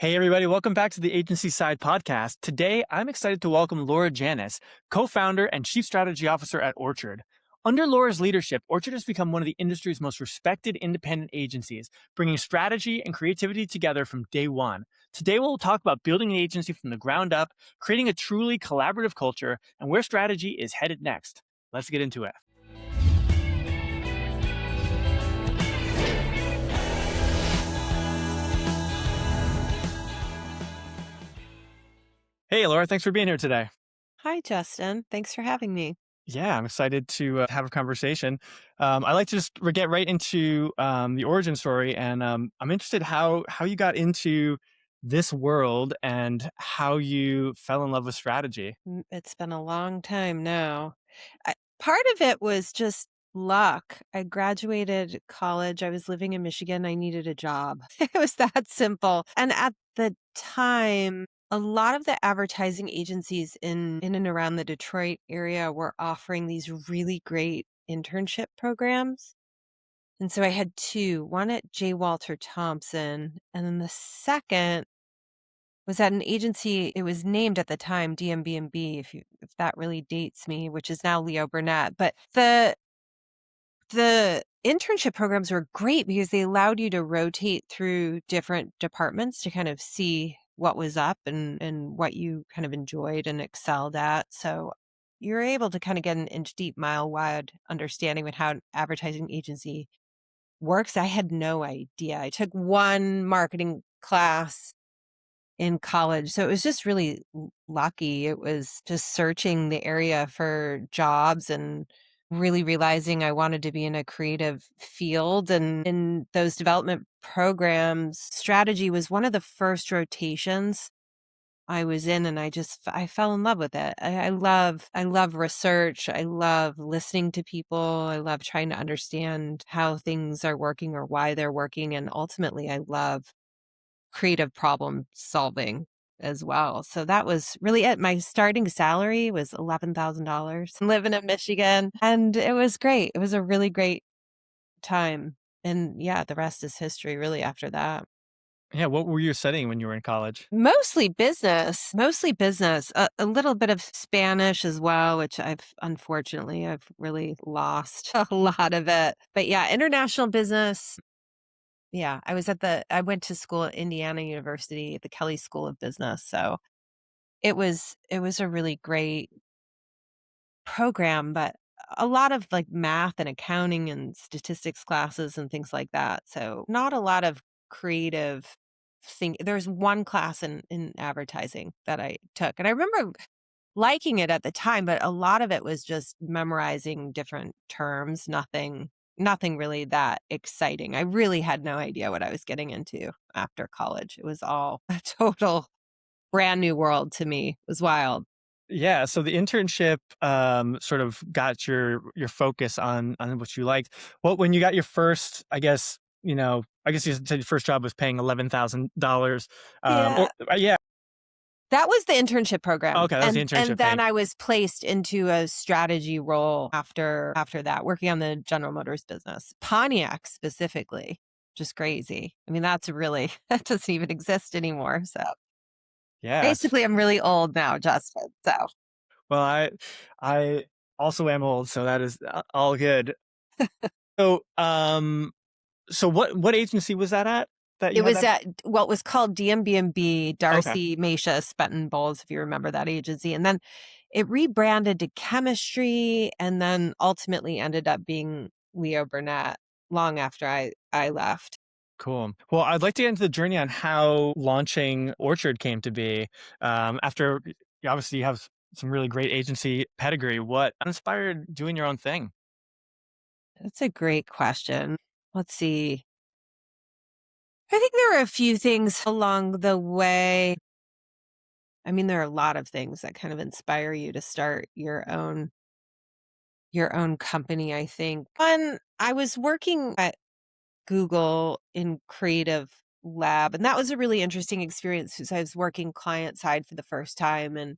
Hey, everybody, welcome back to the Agency Side podcast. Today, I'm excited to welcome Laura Janness, co founder and chief strategy officer at Orchard. Under Laura's leadership, Orchard has become one of the industry's most respected independent agencies, bringing strategy and creativity together from day one. Today, we'll talk about building an agency from the ground up, creating a truly collaborative culture, and where strategy is headed next. Let's get into it. Hey, Laura, thanks for being here today. Hi, Justin. Thanks for having me. Yeah, I'm excited to have a conversation. I like to just get right into the origin story, and I'm interested how you got into this world and how you fell in love with strategy. It's been a long time now. Part of it was just luck. I graduated college. I was living in Michigan. I needed a job. It was that simple. And at the time, a lot of the advertising agencies in and around the Detroit area were offering these really great internship programs. And so I had two, one at J. Walter Thompson, and then the second was at an agency. It was named at the time DMB&B, if that really dates me, which is now Leo Burnett. But the internship programs were great because they allowed you to rotate through different departments to kind of see what was up and what you kind of enjoyed and excelled at. So you're able to kind of get an inch deep, mile wide understanding of how an advertising agency works. I had no idea. I took one marketing class in college. So it was just really lucky. It was just searching the area for jobs and really realizing I wanted to be in a creative field. And in those development programs, strategy was one of the first rotations I was in, and I fell in love with it. I love research. I love listening to people. I love trying to understand how things are working or why they're working. And ultimately I love creative problem solving as well. So that was really it. My starting salary was $11,000 living in Michigan, and it was great. It was a really great time. And yeah, the rest is history really after that. Yeah, what were you studying when you were in college? Mostly business, a little bit of Spanish as well, which I've really lost a lot of it. But yeah, international business. Yeah, I went to school at Indiana University, the Kelley School of Business. So it was a really great program, but a lot of like math and accounting and statistics classes and things like that. So not a lot of creative thing. There's one class in advertising that I took, and I remember liking it at the time, but a lot of it was just memorizing different terms, nothing really that exciting. I really had no idea what I was getting into after college. It was all a total brand new world to me. It was wild. Yeah, so the internship sort of got your focus on what you liked. Well, when you got your first, I guess you said your first job was paying $11,000. Yeah. Or yeah, That was the internship program, okay, that was the and internship then paying. I was placed into a strategy role after that, working on the General Motors business. Pontiac specifically, just crazy. I mean, that's really that doesn't even exist anymore, so Yeah. basically, I'm really old now, Justin, so Well, I also am old, so that is all good. So, so what agency was that at? That it you had was that? at what was called DMB&B, Okay, Darcy, Macia, Spetton Bowles, if you remember that agency, and then it rebranded to Chemistry, and then ultimately ended up being Leo Burnett long after I left. cool. Well, I'd like to get into the journey on how launching Orchard came to be. After obviously you have some really great agency pedigree. What inspired doing your own thing? That's a great question. Let's see. I think there were a few things along the way. I mean, there are a lot of things that kind of inspire you to start your own company, I think. One, I was working at Google in creative lab, and that was a really interesting experience because I was working client side for the first time, and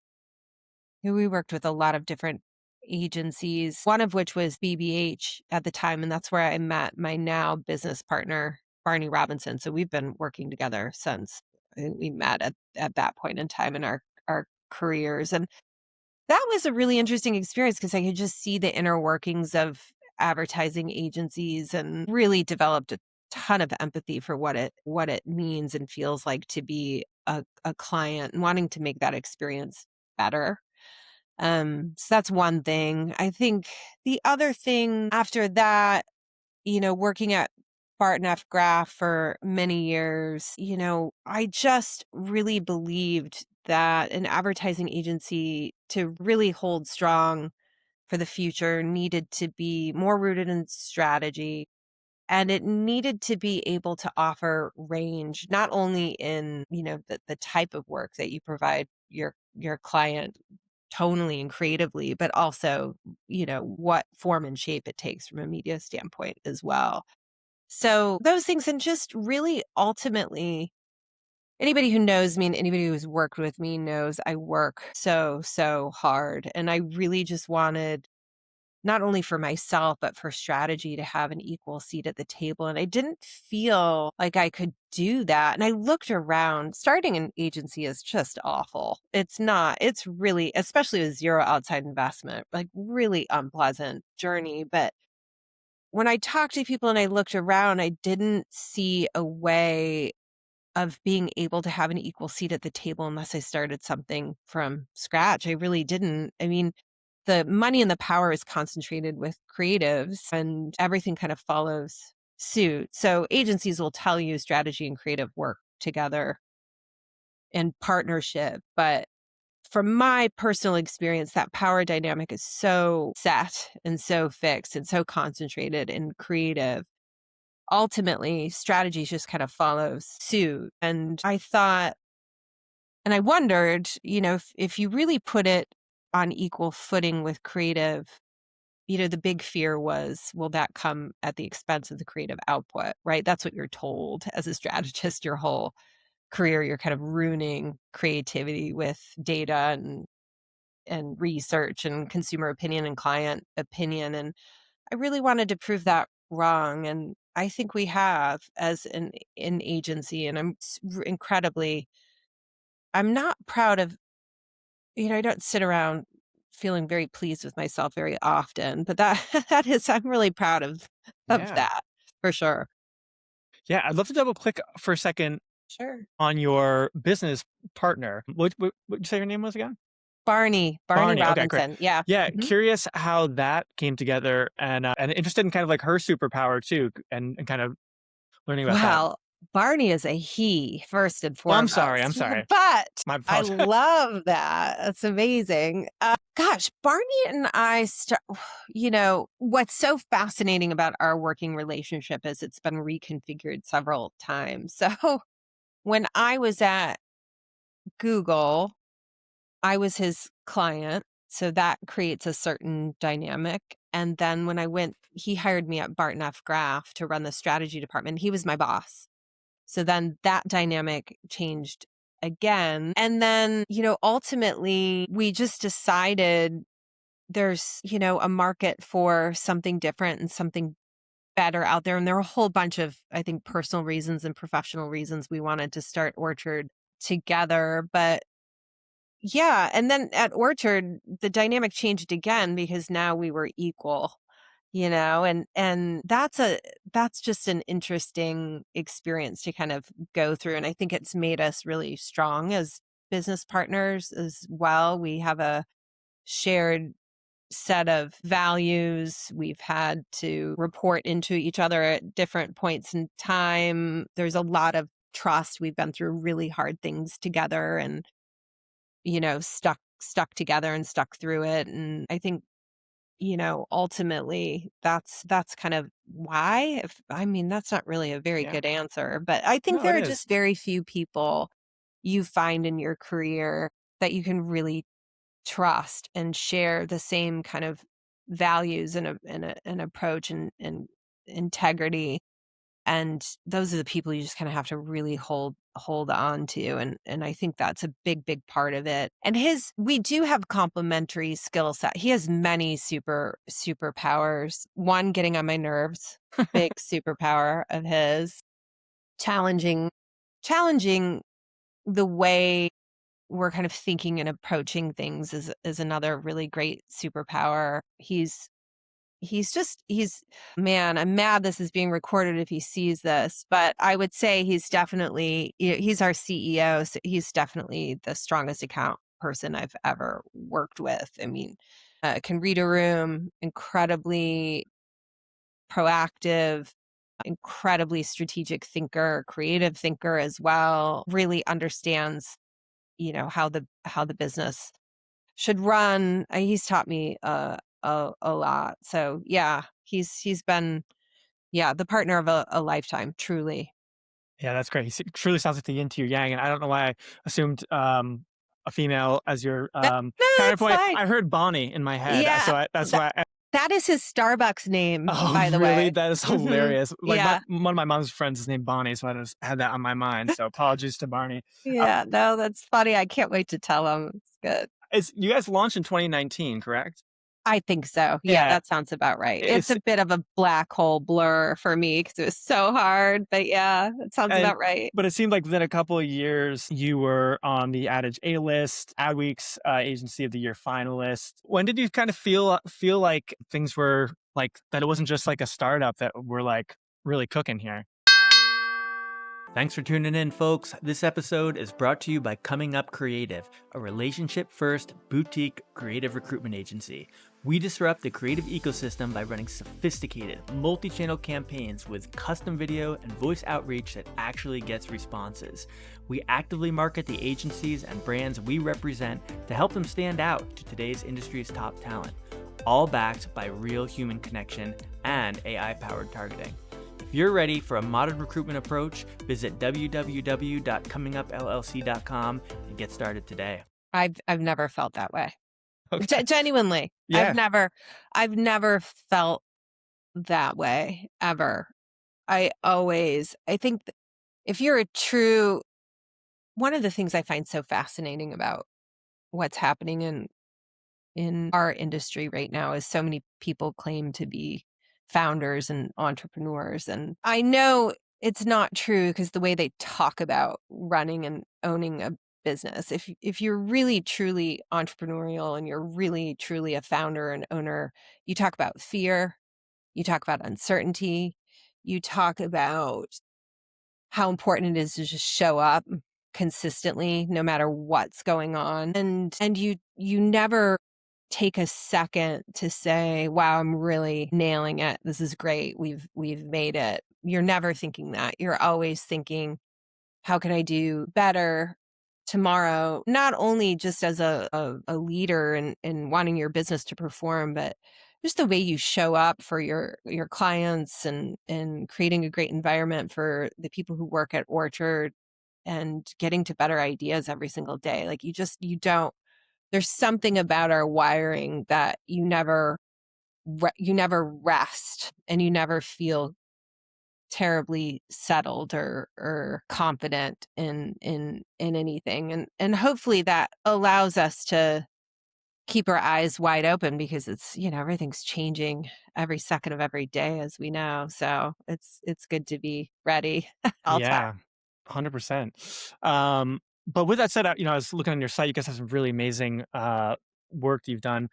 we worked with a lot of different agencies, one of which was BBH at the time, and that's where I met my now business partner, Barney Robinson. So we've been working together since. think we met at that point in time in our careers. And that was a really interesting experience because I could just see the inner workings of advertising agencies and really developed a ton of empathy for what it means and feels like to be a client and wanting to make that experience better. So that's one thing. I think the other thing after that, working at Barton F. Graff for many years, I just really believed that an advertising agency to really hold strong for the future needed to be more rooted in strategy, and it needed to be able to offer range, not only in, the type of work that you provide your client tonally and creatively, but also, what form and shape it takes from a media standpoint as well. So those things, and just really ultimately, anybody who knows me and anybody who's worked with me knows I work so, so hard. And I really just wanted, not only for myself, but for strategy, to have an equal seat at the table. And I didn't feel like I could do that. And I looked around. Starting an agency is just awful. It's not, it's really, especially with zero outside investment, like really unpleasant journey. But when I talked to people and I looked around, I didn't see a way of being able to have an equal seat at the table unless I started something from scratch. I really didn't. I mean, the money and the power is concentrated with creatives, and everything kind of follows suit. So agencies will tell you strategy and creative work together in partnership. But from my personal experience, that power dynamic is so set and so fixed and so concentrated and creative. Ultimately, strategy just kind of follows suit. And I thought, and I wondered, if you really put it on equal footing with creative, the big fear was, will that come at the expense of the creative output, right? That's what you're told as a strategist your whole career. You're kind of ruining creativity with data and research and consumer opinion and client opinion. And I really wanted to prove that wrong. And I think we have as an agency. And incredibly, I'm not proud of, I don't sit around feeling very pleased with myself very often, but that that is, I'm really proud of Yeah. that for sure. Yeah. I'd love to double click for a second Sure. on your business partner. What you say your name was again? Barney Barney. Okay, great. Robinson. Yeah. Yeah, Mhm. curious how that came together, and interested in kind of like her superpower too, and kind of learning about that. Well, Barney is a he, first and Oh, I'm sorry. I'm foremost, sorry. but My I apologies. love that. That's amazing. Gosh, Barney and I, what's so fascinating about our working relationship is it's been reconfigured several times. So when I was at Google, I was his client. So that creates a certain dynamic. And then when he hired me at Barton F. Graff to run the strategy department. He was my boss. So then that dynamic changed again. And then, ultimately we just decided there's, a market for something different and something better out there. And there were a whole bunch of, I think, personal reasons and professional reasons we wanted to start Orchard together. But yeah, and then at Orchard, the dynamic changed again because now we were equal, and that's just an interesting experience to kind of go through. And I think it's made us really strong as business partners as well. We have a shared set of values. We've had to report into each other at different points in time. There's a lot of trust. We've been through really hard things together, and stuck together and stuck through it. And I think, ultimately that's kind of why. If I mean, that's not really a very Yeah. good answer, but I think No, it there are is. just very few people you find in your career that you can really trust and share the same kind of values and an approach and integrity. And those are the people you just kind of have to really hold on to. And I think that's a big part of it. And we do have complementary skill set. He has many superpowers. One, getting on my nerves, big superpower of his. Challenging the way we're kind of thinking and approaching things is another really great superpower. He's man, I'm mad this is being recorded if he sees this, but I would say he's our CEO, so he's definitely the strongest account person I've ever worked with. I mean, can read a room, incredibly proactive, incredibly strategic thinker, creative thinker as well, really understands, how the business should run. He's taught me a lot. So yeah, he's been the partner of a lifetime, truly. Yeah, that's great. Truly sounds like the yin to your yang, and I don't know why I assumed a female as your No, no, it's counterpoint. fine. I heard Bonnie in my head, Yeah, that's that why. that is his Starbucks name, Oh, by the really? way. That is Mhm. hilarious. Like Yeah. one of my mom's friends is named Bonnie, so I just had that on my mind. So apologies to Barney. Uh, Yeah, no, that's funny. I can't wait to tell him. It's good. it's you guys launched in 2019, correct? I think so. Yeah, Yeah, that sounds about right. It's it's a bit of a black hole blur for me because it was so hard, but yeah, that sounds and about right. but it seemed like within a couple of years you were on the Adage A list, Adweek's Agency of the Year finalist. When did you kind of feel like things were like that? It wasn't just like a startup that we're like really cooking here. Thanks for tuning in, folks. This episode is brought to you by Coming Up Creative, a relationship-first boutique creative recruitment agency. We disrupt the creative ecosystem by running sophisticated, multi-channel campaigns with custom video and voice outreach that actually gets responses. We actively market the agencies and brands we represent to help them stand out to today's industry's top talent, all backed by real human connection and AI-powered targeting. If you're ready for a modern recruitment approach, visit www.comingupllc.com and get started today. I've never felt that way. Okay. Genuinely. Yeah. I've never felt that way ever. I think if you're a true one of the things I find so fascinating about what's happening in our industry right now is so many people claim to be founders and entrepreneurs. And I know it's not true because the way they talk about running and owning a business, if you're really truly entrepreneurial and you're really truly a founder and owner, you talk about fear, you talk about uncertainty, you talk about how important it is to just show up consistently no matter what's going on. And you never take a second to say, wow, I'm really nailing it. This is great. We've made it. You're never thinking that. You're always thinking, how can I do better tomorrow? Not only just as a leader and wanting your business to perform, but just the way you show up for your clients and creating a great environment for the people who work at Orchard and getting to better ideas every single day. Like you don't there's something about our wiring that you never rest and you never feel terribly settled or confident in anything. And hopefully that allows us to keep our eyes wide open because it's, everything's changing every second of every day, as we know. So it's good to be ready all the time. Yeah, 100%. But with that said, I was looking on your site. You guys have some really amazing work that you've done.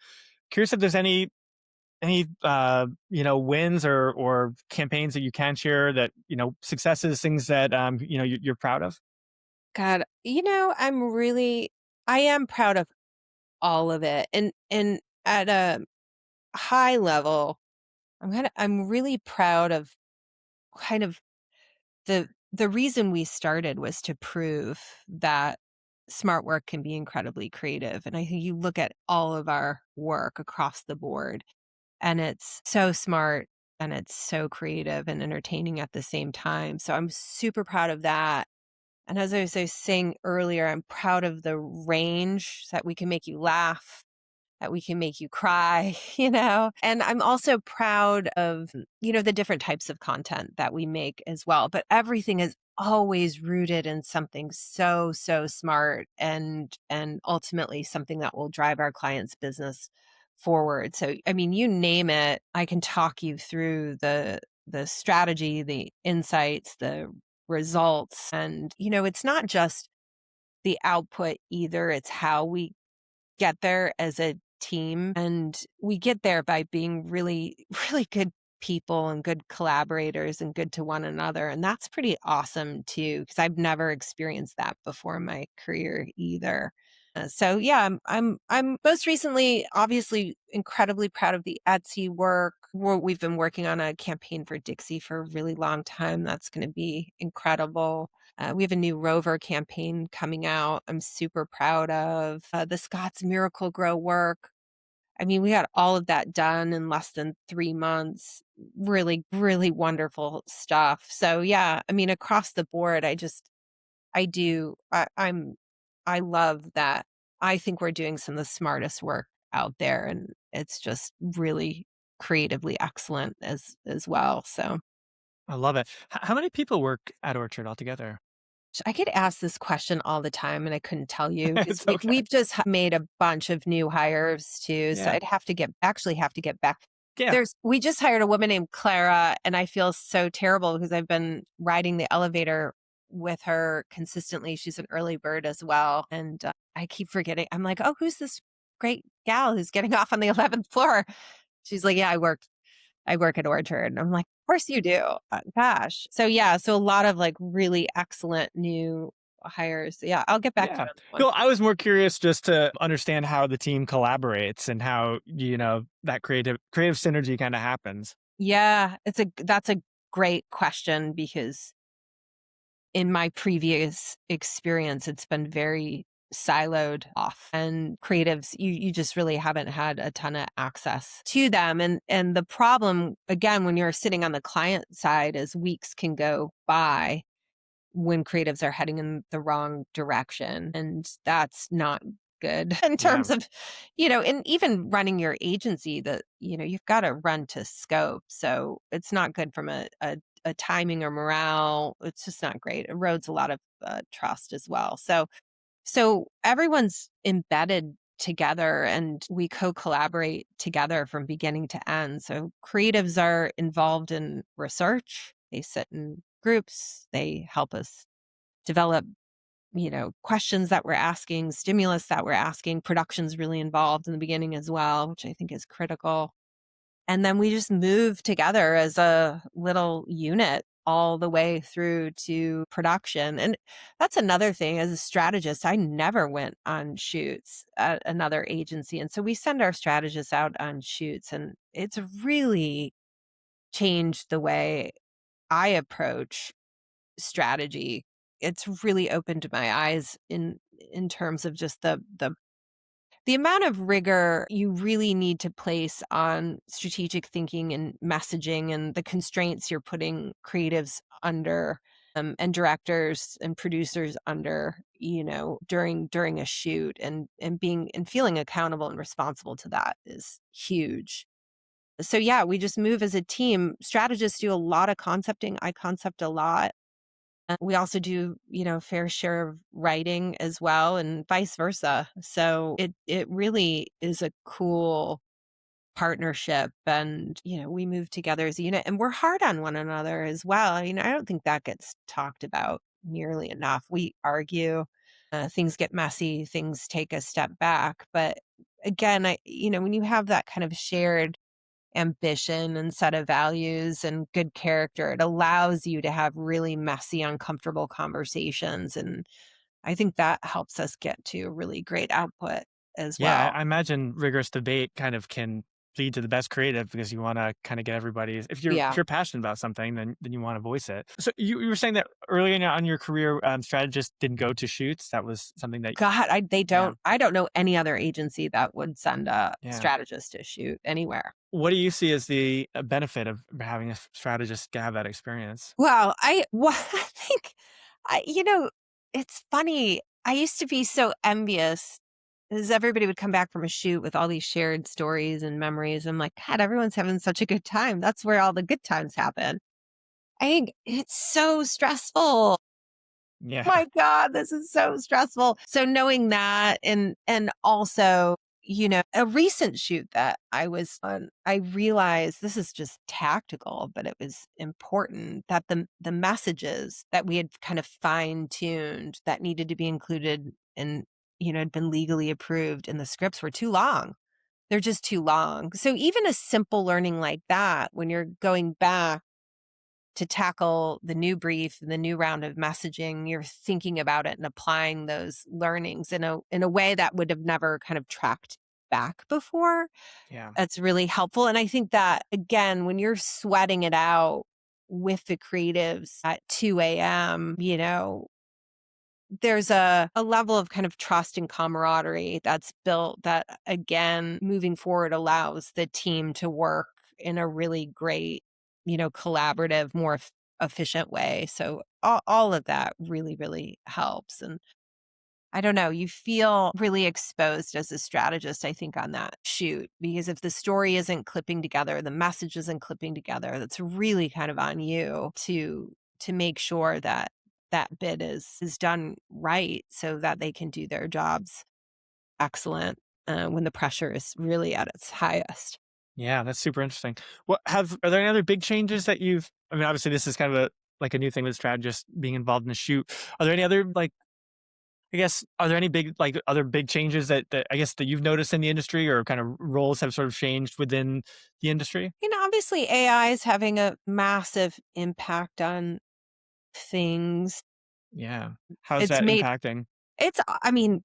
Curious if there's any wins or campaigns that you can share that successes, things that you're proud of. God, I am proud of all of it. And at a high level, I'm really proud of kind of the reason we started was to prove that smart work can be incredibly creative. And I think you look at all of our work across the board and it's so smart and it's so creative and entertaining at the same time. So I'm super proud of that. And as I was saying earlier, I'm proud of the range that we can make you laugh, that we can make you cry, And I'm also proud of, the different types of content that we make as well. But everything is always rooted in something so, so smart and ultimately something that will drive our clients' business forward. So, I mean, you name it, I can talk you through the strategy, the insights, the results. And, it's not just the output either. It's how we get there as a team. And we get there by being really, really good people and good collaborators and good to one another. And that's pretty awesome too, because I've never experienced that before in my career either. So yeah, I'm most recently obviously incredibly proud of the Etsy work. We've been working on a campaign for Dixie for a really long time. That's going to be incredible. We have a new Rover campaign coming out. I'm super proud of the Scott's Miracle Grow work. I mean, we got all of that done in less than 3 months. Really, really wonderful stuff. So yeah, I mean, across the board, I do. I love that. I think we're doing some of the smartest work out there, and it's just really creatively excellent as well. So I love it. How many people work at Orchard altogether? I get asked this question all the time, and I couldn't tell you because It's okay. we've just made a bunch of new hires too. So Yeah. I'd have to get back. Yeah. We just hired a woman named Clara, and I feel so terrible because I've been riding the elevator with her consistently. She's an early bird as well, and I keep forgetting. I'm like, oh, who's this great gal who's getting off on the 11th floor? She's like, yeah, I work at Orchard. And I'm like, of course you do. Gosh. So yeah, so a lot of like really excellent new hires. Yeah, I'll get back to Yeah. you on that one. No, I was more curious just to understand how the team collaborates and how, that creative synergy kind of happens. Yeah, that's a great question because in my previous experience, it's been very siloed off and creatives you just really haven't had a ton of access to them, and the problem again when you're sitting on the client side is weeks can go by when creatives are heading in the wrong direction. And that's not good in Yeah. terms of, and even running your agency that, you've got to run to scope. So it's not good from a timing or morale. It's just not great. It erodes a lot of trust as well. So everyone's embedded together and we co-collaborate together from beginning to end. So creatives are involved in research. They sit in groups. They help us develop, questions that we're asking, stimulus that we're asking. Production's really involved in the beginning as well, which I think is critical. And then we just move together as a little unit all the way through to production. And that's another thing as a strategist, I never went on shoots at another agency. And so we send our strategists out on shoots, and it's really changed the way I approach strategy. It's really opened my eyes in terms of just the amount of rigor you really need to place on strategic thinking and messaging and the constraints you're putting creatives under, and directors and producers under, during a shoot, and being and feeling accountable and responsible to that is huge. So yeah, we just move as a team. Strategists do a lot of concepting. I concept a lot. We also do, fair share of writing as well and vice versa. So it really is a cool partnership, and, we move together as a unit and we're hard on one another as well. I mean, I don't think that gets talked about nearly enough. We argue, things get messy, things take a step back. But again, when you have that kind of shared ambition and set of values and good character, it allows you to have really messy, uncomfortable conversations. And I think that helps us get to a really great output as Yeah, well. I imagine rigorous debate kind of can lead to the best creative because you want to kind of get everybody. If Yeah. you're passionate about something, then you want to voice it. So you were saying that early on in your career, strategists didn't go to shoots. That was something that God, yeah, I don't know any other agency that would send a yeah. strategist to shoot anywhere. What do you see as the benefit of having a strategist to have that experience? Well, I think, it's funny. I used to be so envious as everybody would come back from a shoot with all these shared stories and memories. I'm like, God, everyone's having such a good time. That's where all the good times happen. I think it's so stressful. Yeah, My God, this is so stressful. So knowing that, and also A recent shoot that I was on, I realized this is just tactical, but it was important that the messages that we had kind of fine-tuned that needed to be included and, had been legally approved in the scripts were too long. They're just too long. So even a simple learning like that, when you're going back to tackle the new brief, the new round of messaging, you're thinking about it and applying those learnings in a way that would have never kind of tracked back before. Yeah. That's really helpful. And I think that again, when you're sweating it out with the creatives at 2 a.m., there's a level of kind of trust and camaraderie that's built that again, moving forward allows the team to work in a really great, collaborative, more efficient way. So all of that really, really helps. And I don't know, you feel really exposed as a strategist, I think, on that shoot, because if the story isn't clipping together, the message isn't clipping together, that's really kind of on you to make sure that that bit is done right so that they can do their jobs excellent when the pressure is really at its highest. Yeah, that's super interesting. Are there any other big changes that I mean, obviously this is kind of like a new thing with strategists being involved in the shoot. Are there any other I guess, are there any big, other big changes that I guess that you've noticed in the industry, or kind of roles have sort of changed within the industry? Obviously AI is having a massive impact on things. Yeah. How's It's that made impacting? I mean,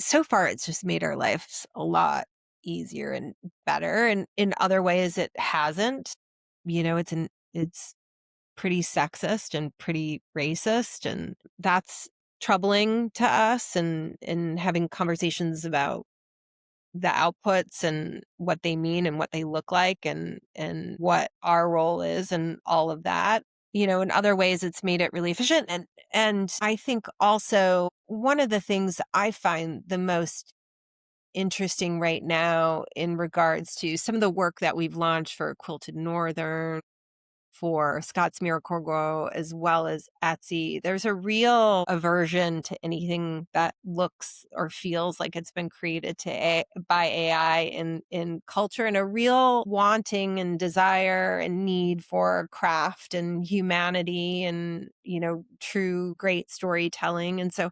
so far it's just made our lives a lot easier and better, and in other ways it hasn't. It's pretty sexist and pretty racist, and that's troubling to us, and having conversations about the outputs and what they mean and what they look like, and what our role is and all of that. In other ways it's made it really efficient, and I think also one of the things I find the most interesting right now in regards to some of the work that we've launched for Quilted Northern, for Scott's Miracle-Gro, as well as Etsy. There's a real aversion to anything that looks or feels like it's been created by AI in culture, and a real wanting and desire and need for craft and humanity and, true great storytelling. And so,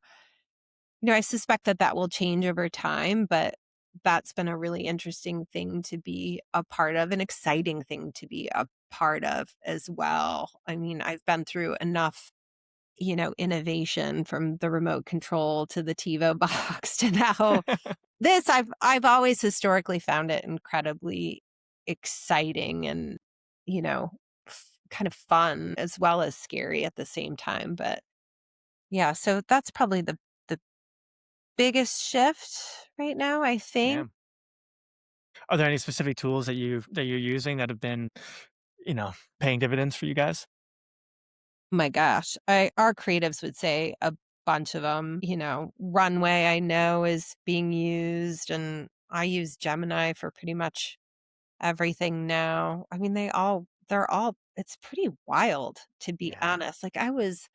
I suspect that that will change over time, but that's been a really interesting thing to be a part of, an exciting thing to be a part of as well. I mean, I've been through enough, innovation from the remote control to the TiVo box to now this. I've always historically found it incredibly exciting and, kind of fun as well as scary at the same time. But yeah, so that's probably the biggest shift right now, I Yeah. think. Are there any specific tools that you're using that have been, you know, paying dividends for you guys? My gosh, our creatives would say a bunch of them. Runway I know is being used, and I use Gemini for pretty much everything now. I mean, they're all it's pretty wild, to be Yeah. honest. Like, I was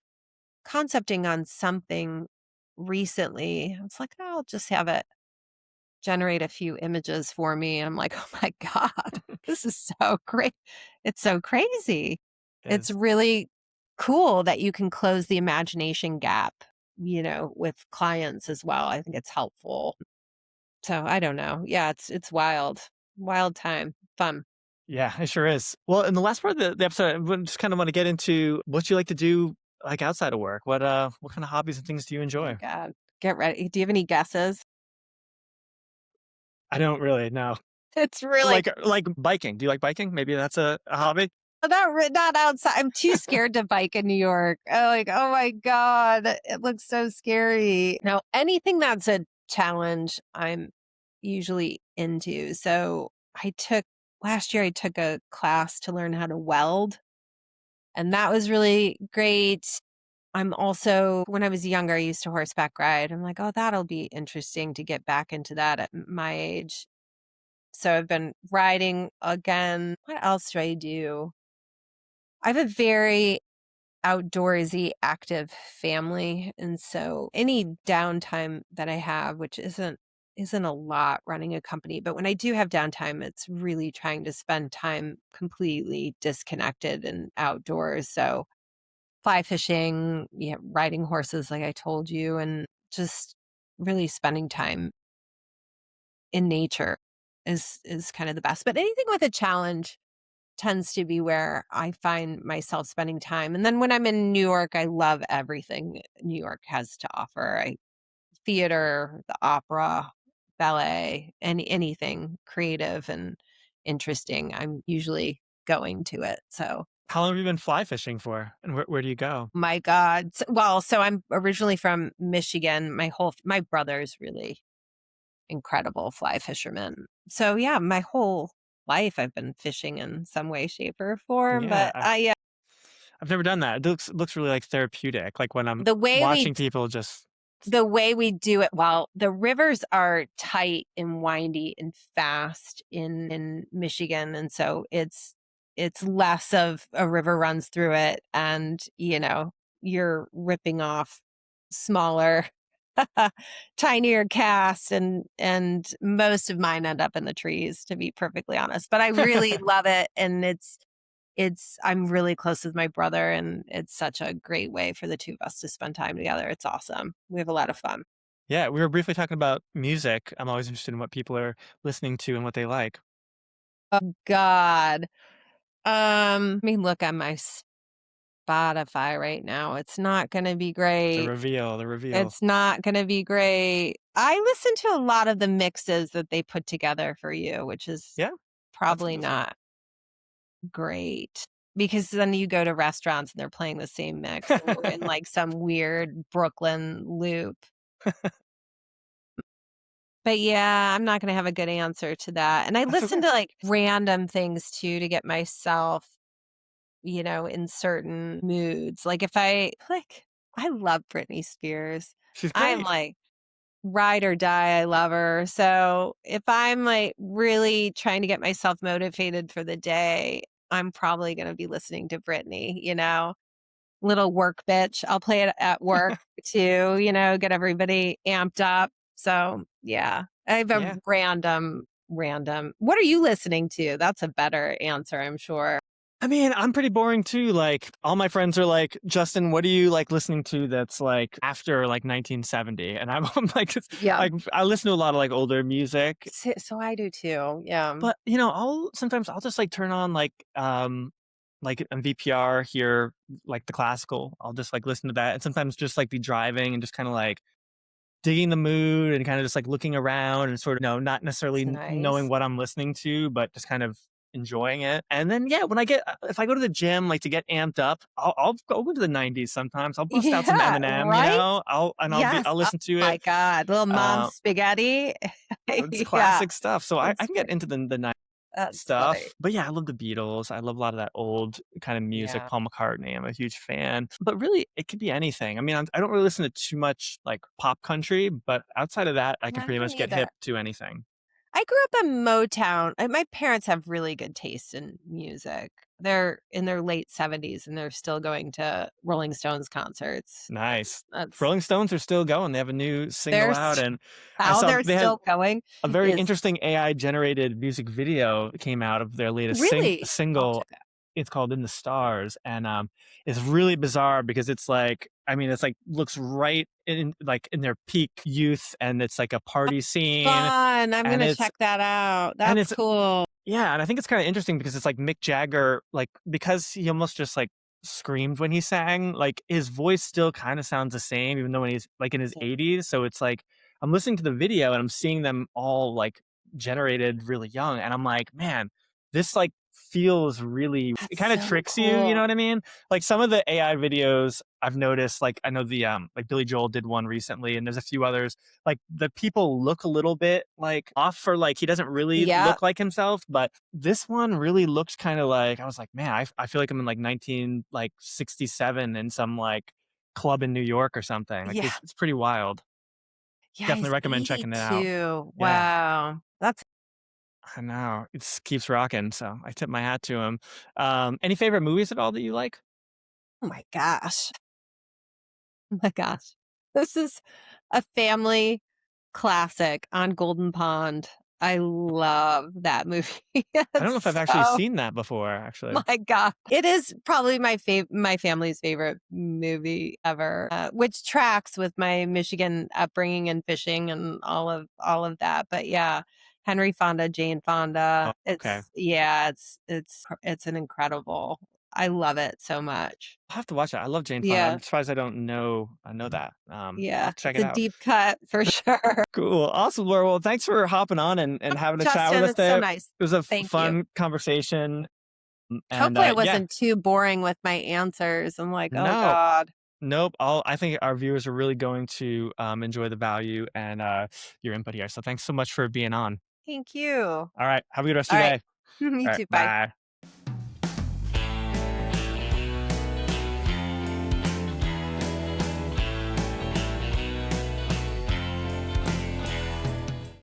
concepting on something recently. I was like, "Oh, I'll just have it generate a few images for me." And I'm like, "Oh my god, this is so great." It's so crazy. It It's is. really cool that you can close the imagination gap, with clients as well. I think it's helpful. So, I don't know. Yeah, it's wild. Wild time. Fun. Yeah, it sure is. Well, in the last part of the episode, just kind of want to get into what you like to do, like, outside of work. What kind of hobbies and things do you Oh my enjoy? god. Get ready. Do you have any guesses? I don't really know. It's really Like biking. Do you like biking? Maybe that's a hobby? not outside. I'm too scared to bike in New York. Like, oh my God, it looks so scary. Now, anything that's a challenge, I'm usually into. So last year, I took a class to learn how to weld, and that was really great. I'm also, when I was younger, I used to horseback ride. I'm like, oh, that'll be interesting to get back into that at my age. So I've been riding again. What else do I do? I have a very outdoorsy, active family. And so any downtime that I have, which isn't isn't a lot running a company, but when I do have downtime, it's really trying to spend time completely disconnected and outdoors. So fly fishing, yeah, riding horses, like I told you, and just really spending time in nature is kind of the best. But anything with a challenge tends to be where I find myself spending time. And then when I'm in New York, I love everything New York has to offer. Theater, the opera, ballet, anything creative and interesting, I'm usually going to it. So, How long have you been fly fishing for? And where do you go? my God. Well, so I'm originally from Michigan. My brother's really incredible fly fisherman. So yeah, my whole life I've been fishing in some way, shape, or form. Yeah, But I I've never done that. It looks really like therapeutic. Like when I'm the way watching we people just The way we do it, well, the rivers are tight and windy and fast in Michigan, and so it's less of a river runs through it and, you're ripping off smaller, tinier casts and most of mine end up in the trees, to be perfectly honest, but I really love it, and I'm really close with my brother, and it's such a great way for the 2 of us to spend time together. It's awesome. We have a lot of fun. yeah, we were briefly talking about music. I'm always interested in what people are listening to and what they like. Oh god. Let me look at my Spotify right now. It's not gonna be The great. reveal, the reveal. It's not gonna be great. I listen to a lot of the mixes that they put together for you, which is Yeah, probably that's fair. not great, because then you go to restaurants and they're playing the same mix, and you're in, like, some weird Brooklyn loop. But yeah, I'm not gonna have a good answer to that, and I That's listen okay. to, like, random things too to get myself, in certain moods, like, if I love Britney Spears. She's I'm great. like, ride or die, I love her, so if I'm, like, really trying to get myself motivated for the day, I'm probably gonna be listening to Britney, little work bitch. I'll play it at work too, get everybody amped up. So, yeah, I have a Yeah. random. What are you listening to? That's a better answer, I'm sure. I mean, I'm pretty boring too. Like all my friends are like, Justin, what are you like listening to that's like after like 1970? And I'm like, Yeah. like I listen to a lot of like older music, So I do too. Yeah. but I'll just like turn on like on VPR here, like the classical. I'll just like listen to that, and sometimes just like be driving and just kind of like digging the mood and kind of just like looking around and sort of not necessarily It's knowing nice. what I'm listening to, but just kind of enjoying it. And then yeah, when I get if I go to the gym like to get amped up, I'll go into the 90s sometimes. I'll bust out some Yeah, Eminem, right? I'll Yes. Oh listen to my it. god, little mom Uh, spaghetti. it's Yeah, classic stuff. So I that's can get great. into the That's funny. stuff. But yeah, I love the Beatles. I love a lot of that old kind of music. Yeah. Paul McCartney, I'm a huge fan. But really, it could be anything. I mean, I don't really listen to too much like pop country, but outside of that, I can I pretty don't much get either. hip to anything. I grew up in Motown. My parents have really good taste in music. They're in their late 70s and they're still going to Rolling Stones concerts. Nice. That's Rolling Stones are still going. They have a new single they're out, st- and I How saw they're they had still going a very is interesting AI generated music video came out of their latest really, I'll single. check it out. It's called In the Stars, and it's really bizarre because it's like I mean, it's like looks right in their peak youth, and it's like a party scene, Fun. I'm and gonna check that out. and That's it's cool. yeah, and I think it's kinda interesting because it's like Mick Jagger, like, because he almost just, like, screamed when he sang, like, his voice still kinda sounds the same even though when he's, like, in his 80s, so it's like, I'm listening to the video and I'm seeing them all, like, generated really young, and I'm like, "Man, this, like, feels really" it That's kinda so tricks you, you know cool. what I mean? Like, some of the AI videos I've noticed, like, I know like, Billy Joel did one recently, and there's a few others like the people look a little bit like off or like he doesn't really Yeah. look like himself, but this one really looks kind of like I was like, man, I feel like I'm in like 19 like 67 in some like club in New York or something. Like Yeah. it's pretty wild. Yeah, Definitely he's recommend checking it out. 82. Yeah, Wow. That's I know it keeps rocking. So I tip my hat to him. Any favorite movies at all that you like? oh my gosh. Oh my gosh. This is a family Classic, On Golden Pond. I love that movie. I don't know if It's I've actually so seen that before, actually. my god. It is probably my family's favorite movie ever, which tracks with my Michigan upbringing and fishing and all of that. But yeah, Henry Fonda, Jane Oh, Fonda. okay. It's an incredible. I love it so much. I'll have to watch it. I love Jane Fonda. Yeah. I'm surprised I know that. I'll Yeah. have to check It's it a out. deep cut for sure. Cool. Awesome, Laura. Well, thanks for hopping on and having a chat with Justin, us it's so today. It nice. was a Thank you. fun conversation. And Hopefully it yeah, wasn't too boring with my answers. I'm like, "Oh no, god." nope. I think our viewers are really going to enjoy the value and your input here. So thanks so much for being on. Thank you. All right. Have a good rest All of your right. day. You All right. too. Bye. Bye.